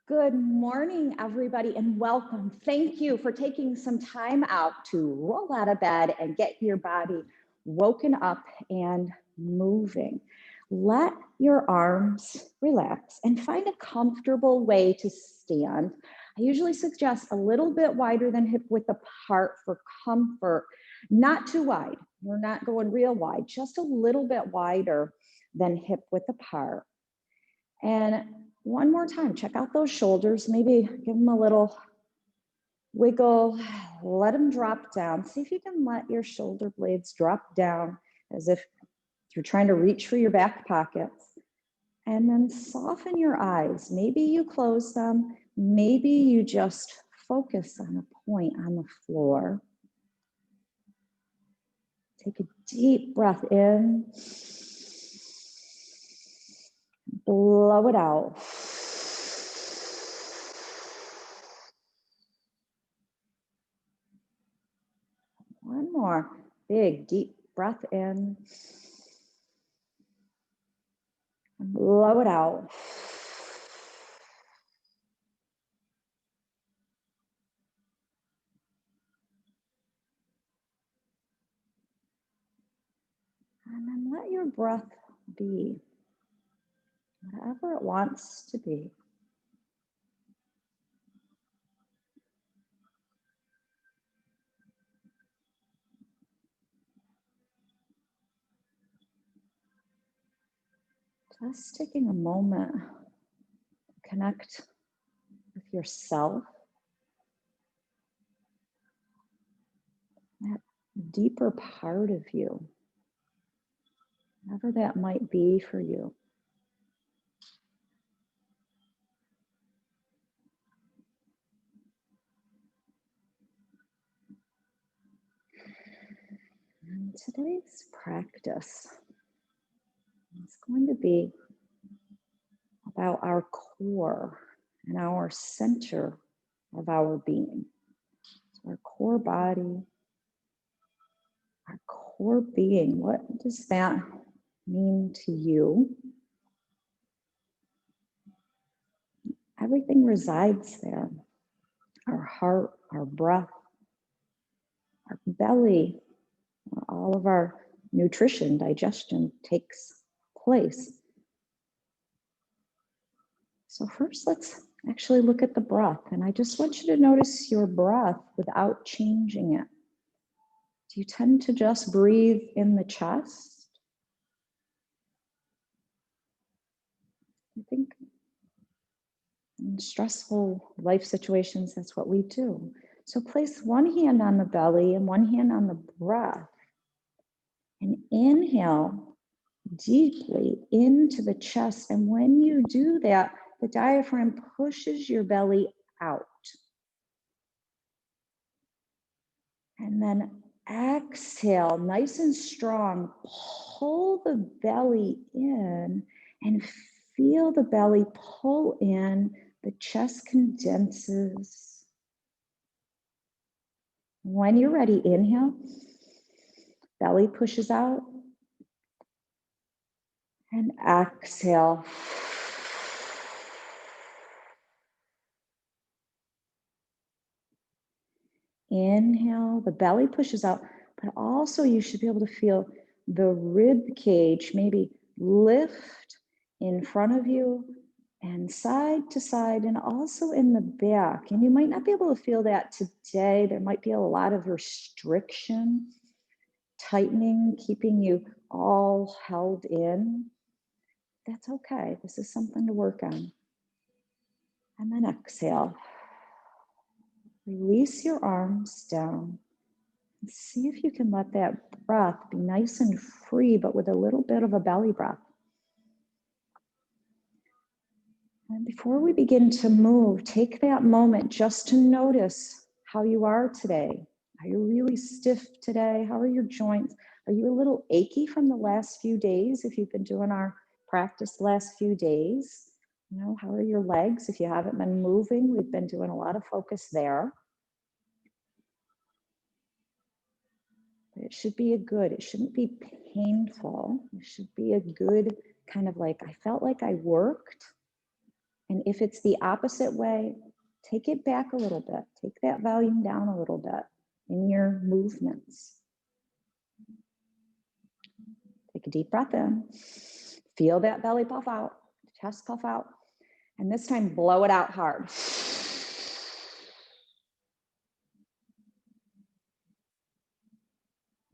Good morning, everybody, and welcome. Thank you for taking some time out to roll out of bed and get your body woken up and moving. Let your arms relax and find a comfortable way to stand. I usually suggest a little bit wider than hip width apart for comfort, not too wide. We're not going real wide, just a little bit wider than hip width apart. And one more time, check out those shoulders. Maybe give them a little wiggle. Let them drop down. See if you can let your shoulder blades drop down as if you're trying to reach for your back pockets. And then soften your eyes. Maybe you close them. Maybe you just focus on a point on the floor. Take a deep breath in. Blow it out. One more big, deep breath in. And blow it out. And then let your breath be whatever it wants to be. Just taking a moment to connect with yourself, that deeper part of you, whatever that might be for you. And today's practice is going to be about our core and our center of our being. So our core body, our core being. What does that mean to you? Everything resides there. Our heart, our breath, our belly, where all of our nutrition, digestion takes place. So first, let's actually look at the breath. And I just want you to notice your breath without changing it. Do you tend to just breathe in the chest? I think in stressful life situations, that's what we do. So place one hand on the belly and one hand on the breath. And inhale deeply into the chest. And when you do that, the diaphragm pushes your belly out. And then exhale, nice and strong. Pull the belly in and feel the belly pull in. The chest condenses. When you're ready, inhale. Belly pushes out. And exhale. Inhale, the belly pushes out, but also you should be able to feel the rib cage maybe lift in front of you and side to side and also in the back. And you might not be able to feel that today. There might be a lot of restriction, tightening, keeping you all held in. That's okay. This is something to work on. And then exhale. Release your arms down. And see if you can let that breath be nice and free, but with a little bit of a belly breath. And before we begin to move, take that moment just to notice how you are today. Are you really stiff today? How are your joints? Are you a little achy from the last few days? If you've been doing our practice the last few days, you know, how are your legs? If you haven't been moving, we've been doing a lot of focus there. It should be it shouldn't be painful. It should be a good kind of like, I felt like I worked, And if it's the opposite way, take it back a little bit. Take that volume down a little bit in your movements. Take a deep breath in. Feel that belly puff out, chest puff out. And this time, blow it out hard.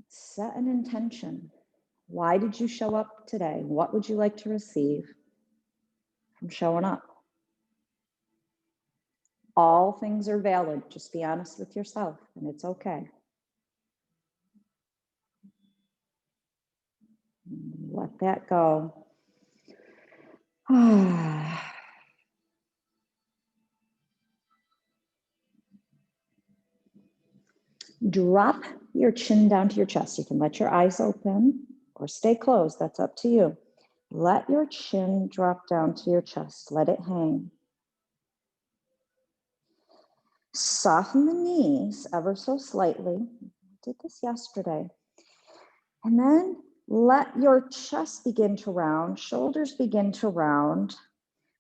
Set an intention. Why did you show up today? What would you like to receive from showing up? All things are valid. Just be honest with yourself, and it's okay. Let that go. Drop your chin down to your chest. You can let your eyes open or stay closed. That's up to you. Let your chin drop down to your chest. Let it hang. Soften the knees ever so slightly. I did this yesterday. And then let your chest begin to round, shoulders begin to round.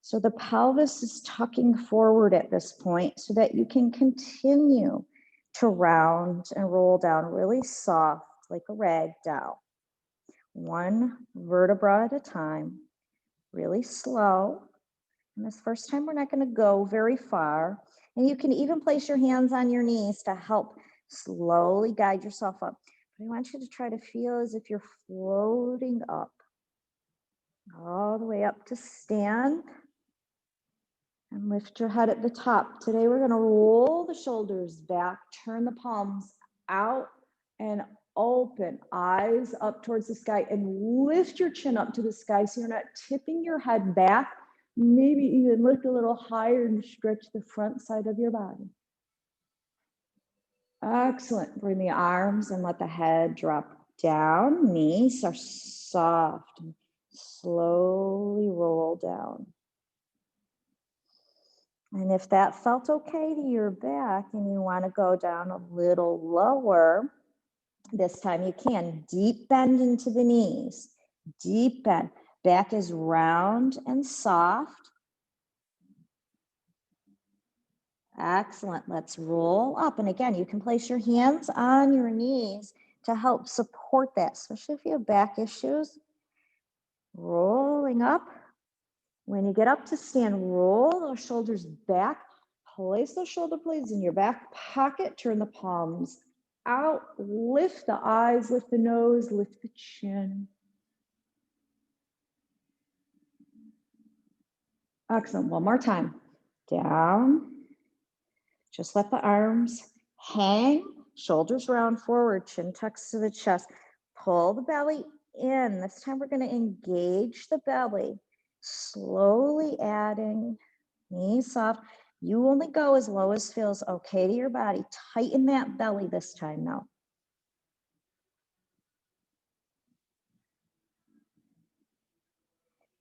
So the pelvis is tucking forward at this point so that you can continue to round and roll down really soft like a rag doll. One vertebra at a time, really slow. And this first time, we're not going to go very far. And you can even place your hands on your knees to help slowly guide yourself up. But I want you to try to feel as if you're floating up, all the way up to stand. And lift your head at the top. Today, we're going to roll the shoulders back, turn the palms out and open, eyes up towards the sky, and lift your chin up to the sky so you're not tipping your head back. Maybe even lift a little higher and stretch the front side of your body. Excellent. Bring the arms and let the head drop down. Knees are soft. Slowly roll down. And if that felt okay to your back and you want to go down a little lower, this time you can. Deep bend into the knees. Deep bend. Back is round and soft. Excellent. Let's roll up. And again, you can place your hands on your knees to help support that, especially if you have back issues. Rolling up. When you get up to stand, roll those shoulders back. Place those shoulder blades in your back pocket. Turn the palms out. Lift the eyes, lift the nose, lift the chin. Excellent. One more time. Down. Just let the arms hang. Shoulders round forward. Chin tucks to the chest. Pull the belly in. This time we're going to engage the belly. Slowly adding. Knees soft. You only go as low as feels okay to your body. Tighten that belly this time now.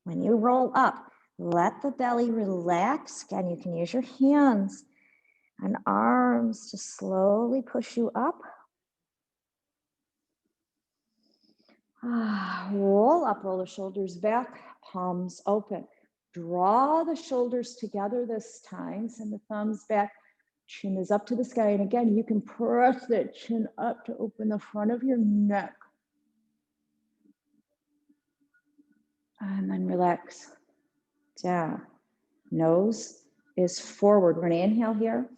When you roll up, let the belly relax. Again, you can use your hands and arms to slowly push you up. Roll up, roll the shoulders back, palms open. Draw the shoulders together this time. Send the thumbs back. Chin is up to the sky. And again, you can press that chin up to open the front of your neck. And then relax down. Nose is forward. We're going to inhale here.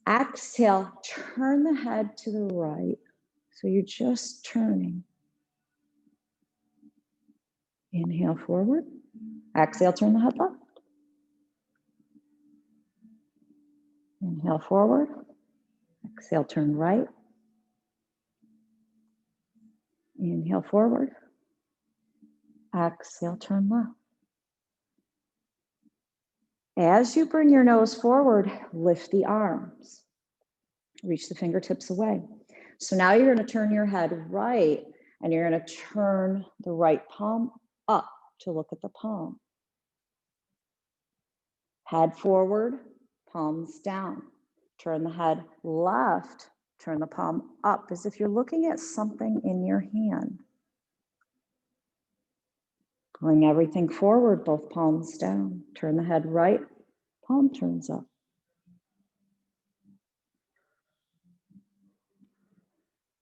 Exhale, turn the head to the right. So you're just turning. Inhale forward. Exhale, turn the head left. Inhale forward. Exhale, turn right. Inhale forward. Exhale, turn left. As you bring your nose forward, lift the arms. Reach the fingertips away. So now you're going to turn your head right, and you're going to turn the right palm up to look at the palm. Head forward, palms down. Turn the head left, turn the palm up as if you're looking at something in your hand. Bring everything forward, both palms down. Turn the head right, palm turns up.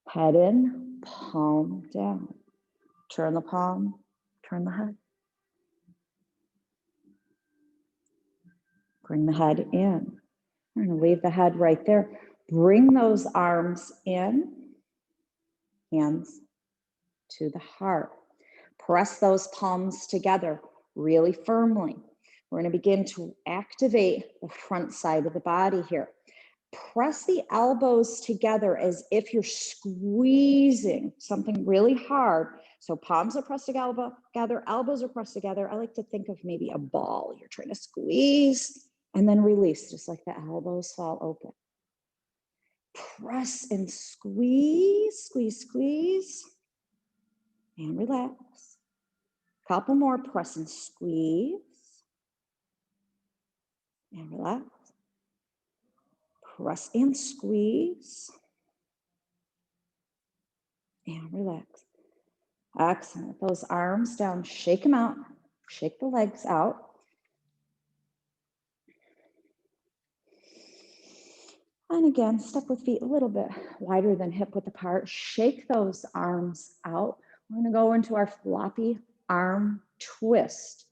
Head in, palm down. Turn the palm, turn the head. Bring the head in. We're going to leave the head right there. Bring those arms in, hands to the heart. Press those palms together really firmly. We're going to begin to activate the front side of the body here. Press the elbows together as if you're squeezing something really hard. So palms are pressed together, elbows are pressed together. I like to think of maybe a ball. You're trying to squeeze and then release, just like the elbows fall open. Press and squeeze, squeeze, squeeze, and relax. Couple more, press and squeeze, and relax. Press and squeeze, and relax. Excellent. Those arms down, shake them out, shake the legs out. And again, step with feet a little bit wider than hip width apart. Shake those arms out. We're going to go into our floppy arm twist.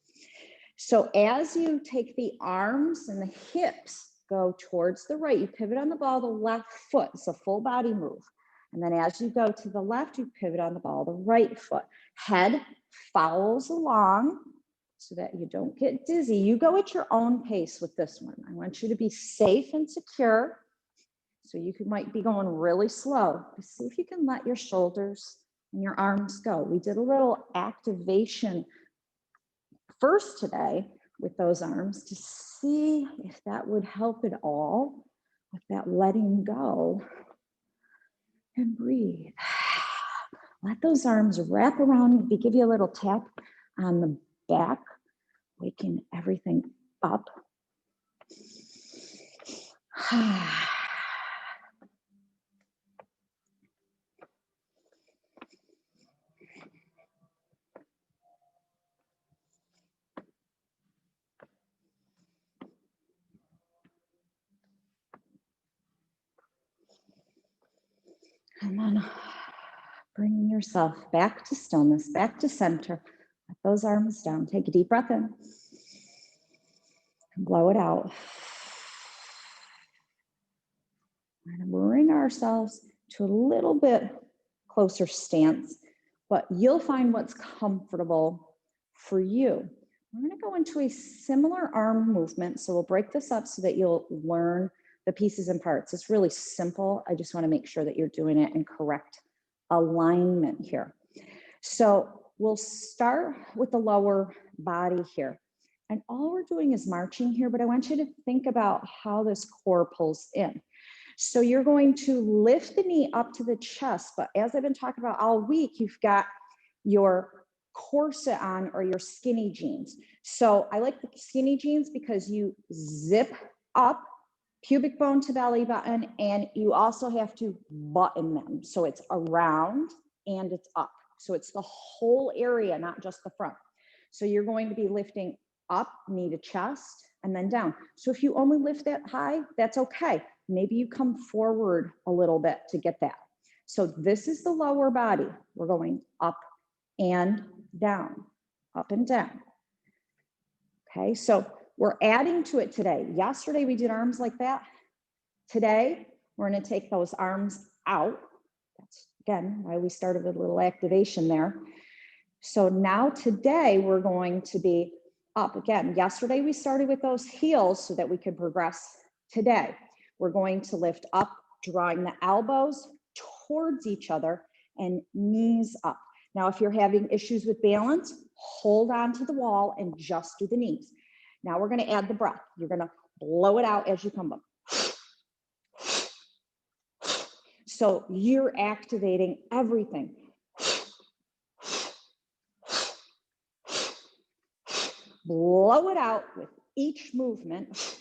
So as you take the arms and the hips go towards the right, you pivot on the ball, the left foot. It's a full body move. And then as you go to the left, you pivot on the ball, the right foot. Head follows along so that you don't get dizzy. You go at your own pace with this one. I want you to be safe and secure. So you might be going really slow. See if you can let your shoulders and your arms go. We did a little activation first today with those arms to see if that would help at all with that letting go. And breathe. Let those arms wrap around. Maybe give you a little tap on the back, waking everything up. And then bring yourself back to stillness, back to center. Let those arms down. Take a deep breath in. And blow it out. We're going to bring ourselves to a little bit closer stance, but you'll find what's comfortable for you. We're going to go into a similar arm movement. So we'll break this up so that you'll learn the pieces and parts. It's really simple. I just want to make sure that you're doing it in correct alignment here. So we'll start with the lower body here. And all we're doing is marching here, but I want you to think about how this core pulls in. So you're going to lift the knee up to the chest, but as I've been talking about all week, you've got your corset on or your skinny jeans. So I like the skinny jeans because you zip up pubic bone to belly button, and you also have to button them. So it's around and it's up. So it's the whole area, not just the front. So you're going to be lifting up, knee to chest, and then down. So if you only lift that high, that's okay. Maybe you come forward a little bit to get that. So this is the lower body. We're going up and down, up and down. Okay, so we're adding to it today. Yesterday we did arms like that. Today, we're going to take those arms out. That's, again, why we started with a little activation there. So now today, we're going to be up. Again, yesterday we started with those heels so that we could progress today. We're going to lift up, drawing the elbows towards each other and knees up. Now, if you're having issues with balance, hold on to the wall and just do the knees. Now we're going to add the breath. You're going to blow it out as you come up. So you're activating everything. Blow it out with each movement.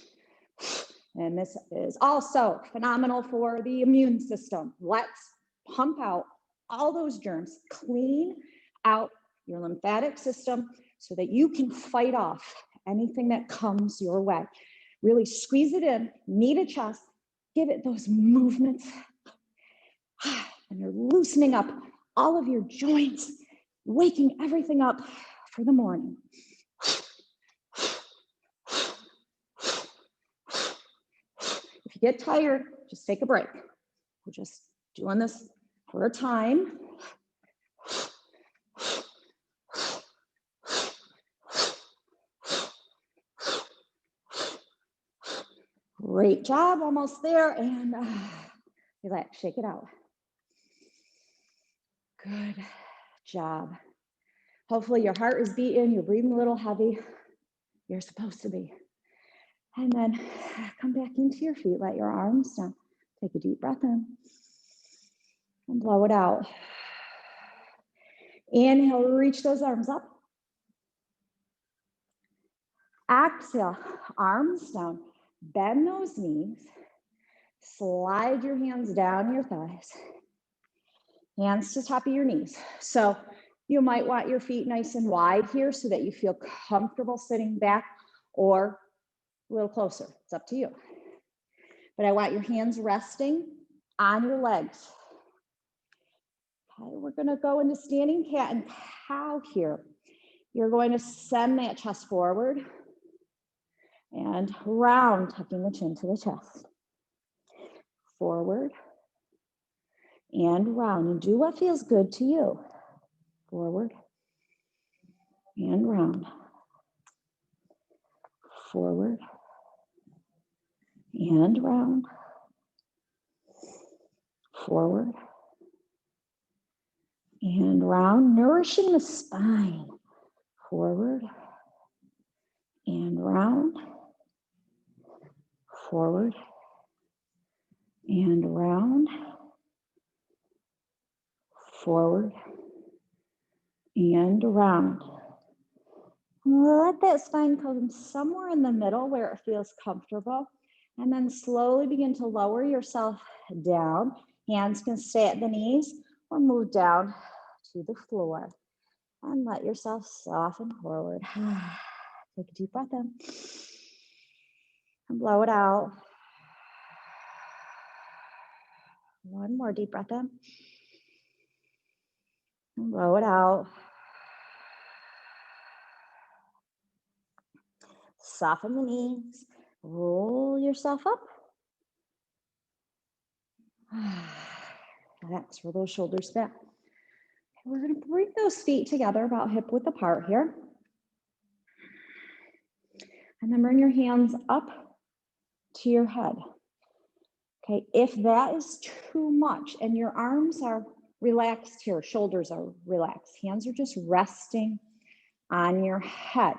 And this is also phenomenal for the immune system. Let's pump out all those germs, clean out your lymphatic system so that you can fight off anything that comes your way. Really squeeze it in, knee to chest, give it those movements. And you're loosening up all of your joints, waking everything up for the morning. If you get tired, just take a break. We're just doing this for a time. Great job, almost there. And relax, shake it out. Good job. Hopefully your heart is beating, you're breathing a little heavy. You're supposed to be. And then come back into your feet, let your arms down. Take a deep breath in and blow it out. Inhale, reach those arms up. Exhale, arms down. Bend those knees. Slide your hands down your thighs. Hands to top of your knees. So you might want your feet nice and wide here so that you feel comfortable sitting back, or a little closer. It's up to you. But I want your hands resting on your legs. Okay, we're going to go into standing cat and cow here. You're going to send that chest forward and round, tucking the chin to the chest. Forward and round, and do what feels good to you. Forward and round. Forward and round. Forward and round, nourishing the spine. Forward and round. Forward and round. Forward and round. Let that spine come somewhere in the middle where it feels comfortable. And then slowly begin to lower yourself down. Hands can stay at the knees or move down to the floor. And let yourself soften forward. Take a deep breath in. And blow it out. One more deep breath in. And blow it out. Soften the knees. Roll yourself up. Relax, roll those shoulders back. We're going to bring those feet together about hip width apart here. And then bring your hands up to your head. Okay, if that is too much and your arms are relaxed here, shoulders are relaxed, hands are just resting on your head.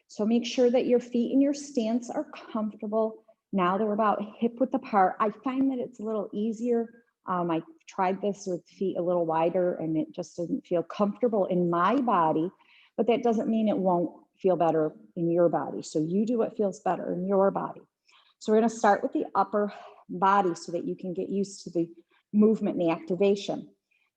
So make sure that your feet and your stance are comfortable. Now that we're about hip width apart, I find that it's a little easier. I tried this with feet a little wider and it just doesn't feel comfortable in my body, but that doesn't mean it won't feel better in your body. So you do what feels better in your body. So we're going to start with the upper body so that you can get used to the movement and the activation.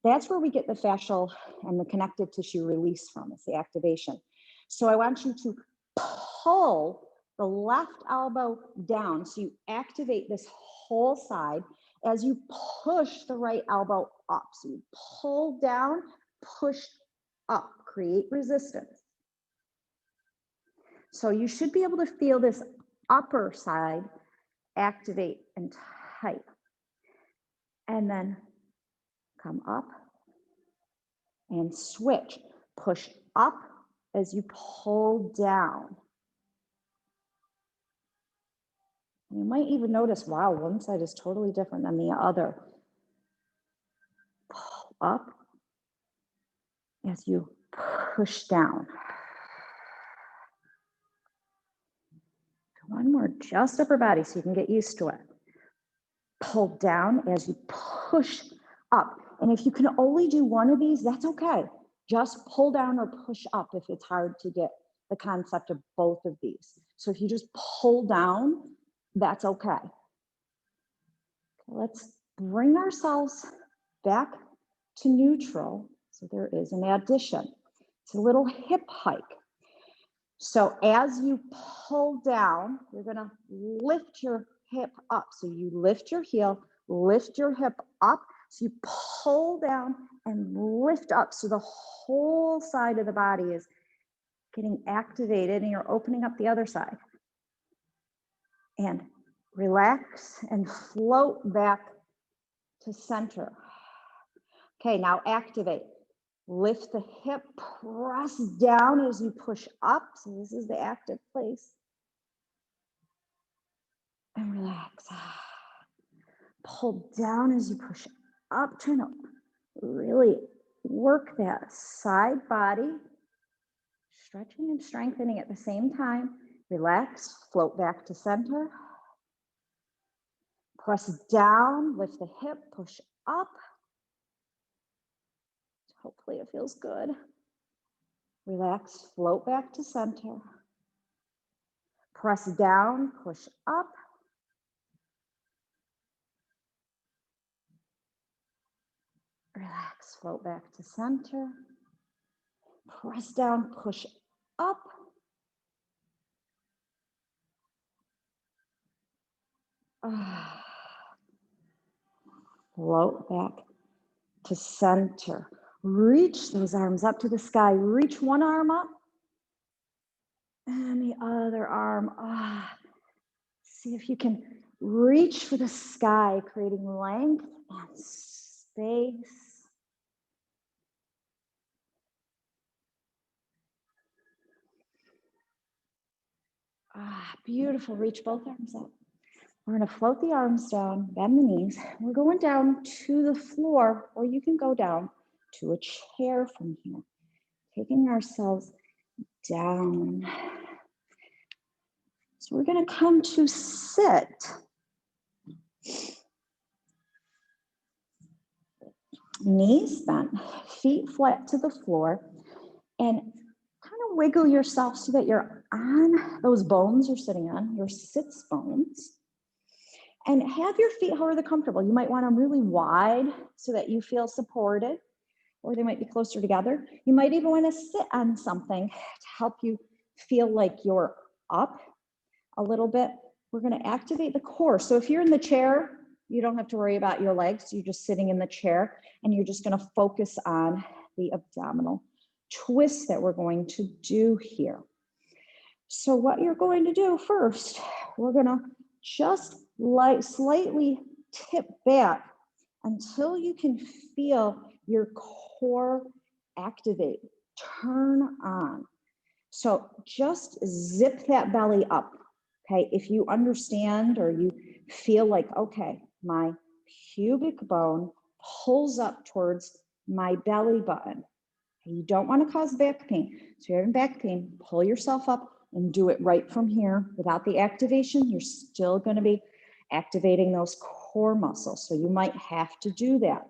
That's where we get the fascial and the connective tissue release from, is the activation. So I want you to pull the left elbow down. So you activate this whole side as you push the right elbow up. So you pull down, push up, create resistance. So you should be able to feel this upper side activate and tight. And then come up and switch. Push up as you pull down. You might even notice, wow, one side is totally different than the other. Pull up as you push down. One more, just upper body so you can get used to it. Pull down as you push up. And if you can only do one of these, that's okay. Just pull down or push up if it's hard to get the concept of both of these. So if you just pull down, that's okay. Let's bring ourselves back to neutral. So there is an addition. It's a little hip hike. So as you pull down, you're gonna lift your hip up. So you lift your heel, lift your hip up. So you pull down and lift up. So the whole side of the body is getting activated and you're opening up the other side. And relax and float back to center. Okay, now activate. Lift the hip, press down as you push up. So this is the active place. And relax. Pull down as you push up. Trying to really work that side body. Stretching and strengthening at the same time. Relax, float back to center. Press down, lift the hip, push up. Hopefully it feels good. Relax, float back to center. Press down, push up. Relax, float back to center. Press down, push up. Float back to center. Reach those arms up to the sky. Reach one arm up and the other arm. See if you can reach for the sky, creating length and space. Beautiful. Reach both arms up. We're going to float the arms down, bend the knees. We're going down to the floor, or you can go down to a chair from here, taking ourselves down. So we're going to come to sit. Knees bent, feet flat to the floor, and kind of wiggle yourself so that you're on those bones you're sitting on, your sits bones. And have your feet however comfortable. You might want them really wide so that you feel supported, or they might be closer together. You might even want to sit on something to help you feel like you're up a little bit. We're going to activate the core. So if you're in the chair, you don't have to worry about your legs. You're just sitting in the chair and you're just going to focus on the abdominal twist that we're going to do here. So what you're going to do first, we're going to just slightly tip back until you can feel your core activate, turn on. So just zip that belly up, okay? If you understand or you feel like, okay, my pubic bone pulls up towards my belly button. You don't want to cause back pain. So if you're having back pain, pull yourself up and do it right from here. Without the activation, you're still going to be activating those core muscles. So you might have to do that.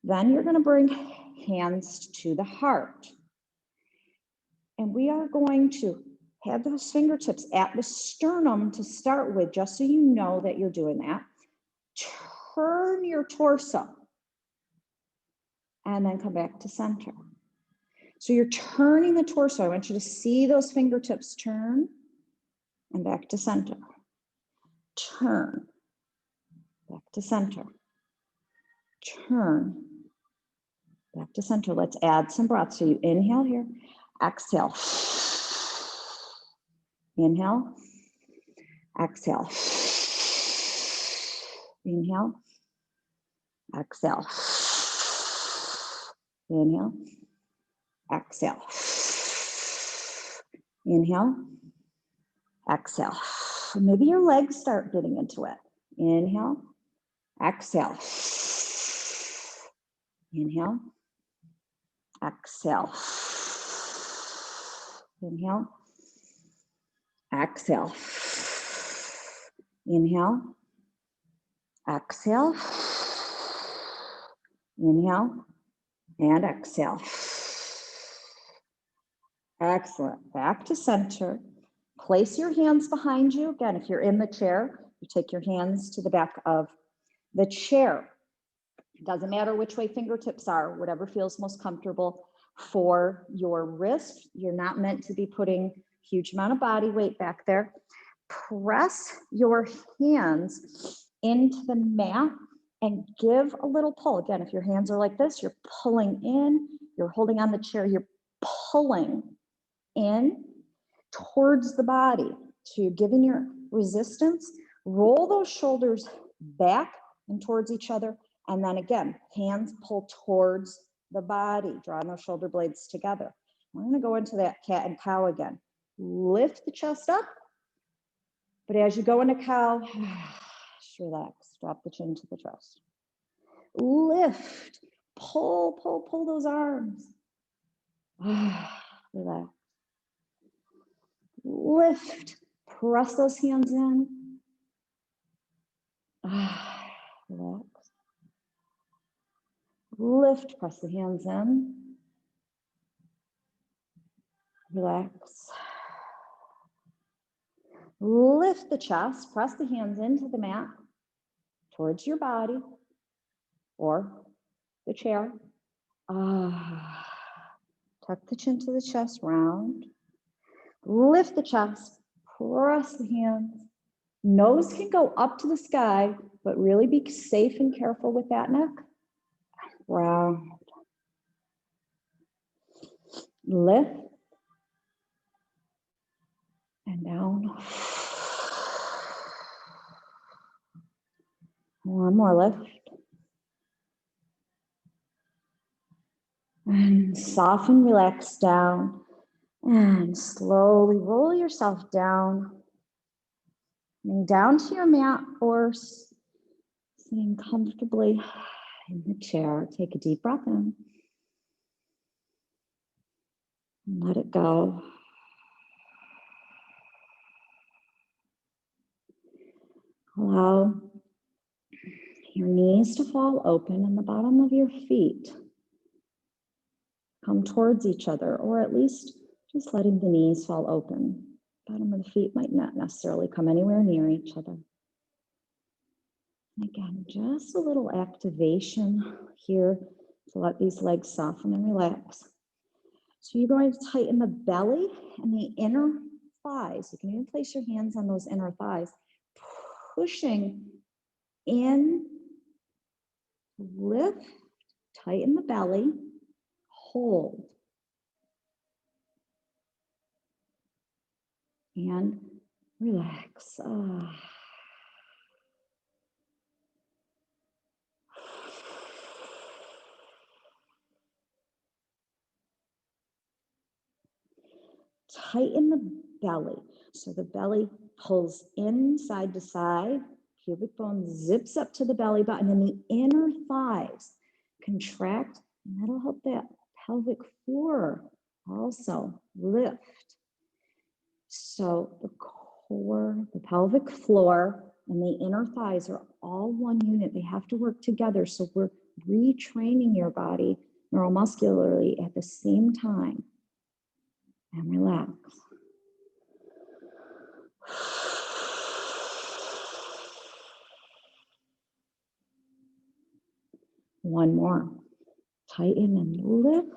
Then you're going to bring hands to the heart. And we are going to have those fingertips at the sternum to start with, just so you know that you're doing that. Turn your torso and then come back to center. So you're turning the torso. I want you to see those fingertips turn and back to center. Turn, back to center. Turn, back to center. Let's add some breath. So you inhale here, exhale. Inhale, exhale. Inhale, exhale. Inhale, exhale. Inhale, exhale. Maybe your legs start getting into it. Inhale, exhale. Inhale, exhale. Inhale, exhale. Inhale, exhale. Inhale, and exhale. Excellent. Back to center. Place your hands behind you. Again, if you're in the chair, you take your hands to the back of the chair. It doesn't matter which way fingertips are, whatever feels most comfortable. for your wrist. You're not meant to be putting huge amount of body weight back there. Press your hands into the mat and give a little pull. Again, if your hands are like this, you're pulling in, you're holding on the chair, you're pulling in towards the body. So you're giving your resistance. Roll those shoulders back and towards each other. And then again, hands pull towards the body, drawing those shoulder blades together. We're going to go into that cat and cow again. Lift the chest up. But as you go into cow, just relax. Drop the chin to the chest. Lift. Pull those arms. Relax. Lift. Press those hands in. Relax. Lift. Press the hands in. Relax. Lift the chest. Press the hands into the mat towards your body or the chair. Tuck the chin to the chest, round. Lift the chest. Press the hands. Nose can go up to the sky, but really be safe and careful with that neck. Round. Lift. And down. One more lift. And soften, relax down. And slowly roll yourself down. And down to your mat or sitting comfortably in the chair. Take a deep breath in. And let it go. Allow your knees to fall open and the bottom of your feet come towards each other, or at least just letting the knees fall open. Bottom of the feet might not necessarily come anywhere near each other. And again, just a little activation here to let these legs soften and relax. So you're going to tighten the belly and the inner thighs. You can even place your hands on those inner thighs, pushing in, lift, tighten the belly, hold, and relax. Tighten the belly. So the belly pulls in side to side, pubic bone zips up to the belly button, and the inner thighs contract, and that'll help that pelvic floor also lift. So the core, the pelvic floor, and the inner thighs are all one unit. They have to work together. So we're retraining your body neuromuscularly at the same time. And relax. One more. Tighten and lift.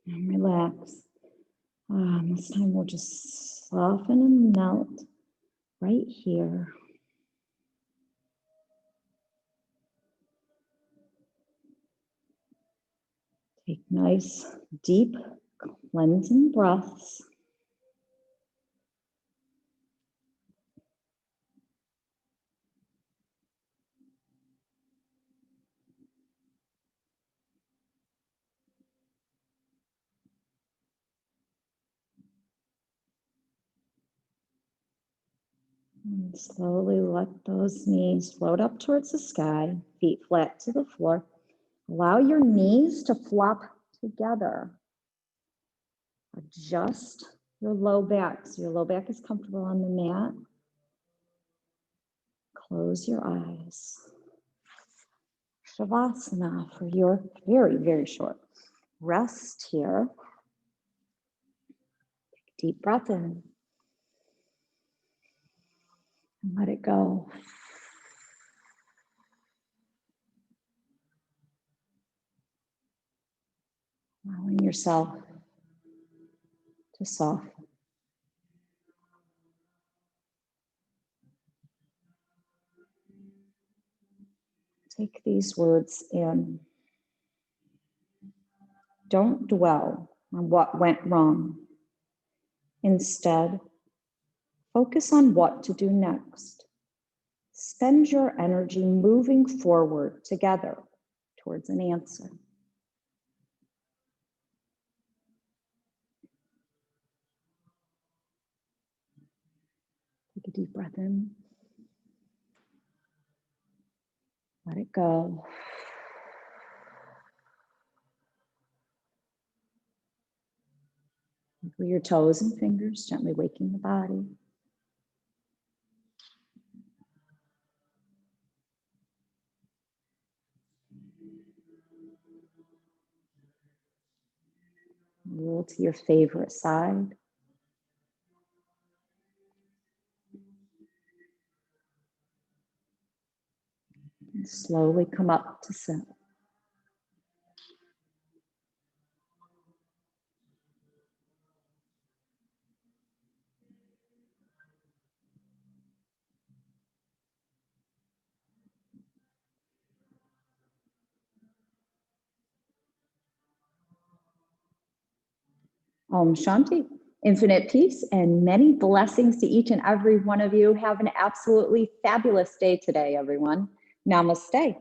And relax. This time we'll just soften and melt right here. Take nice, deep, cleansing breaths. And slowly let those knees float up towards the sky, feet flat to the floor. Allow your knees to flop together. Adjust your low back so your low back is comfortable on the mat. Close your eyes. Shavasana for your very, very short rest here. Deep breath in. And let it go. Allowing yourself to soften. Take these words in. Don't dwell on what went wrong. Instead, focus on what to do next. Spend your energy moving forward together towards an answer. Take a deep breath in. Let it go. Wiggle your toes and fingers, gently waking the body. Roll to your favorite side. And slowly come up to sit. Om Shanti. Infinite peace and many blessings to each and every one of you. Have an absolutely fabulous day today, everyone. Namaste.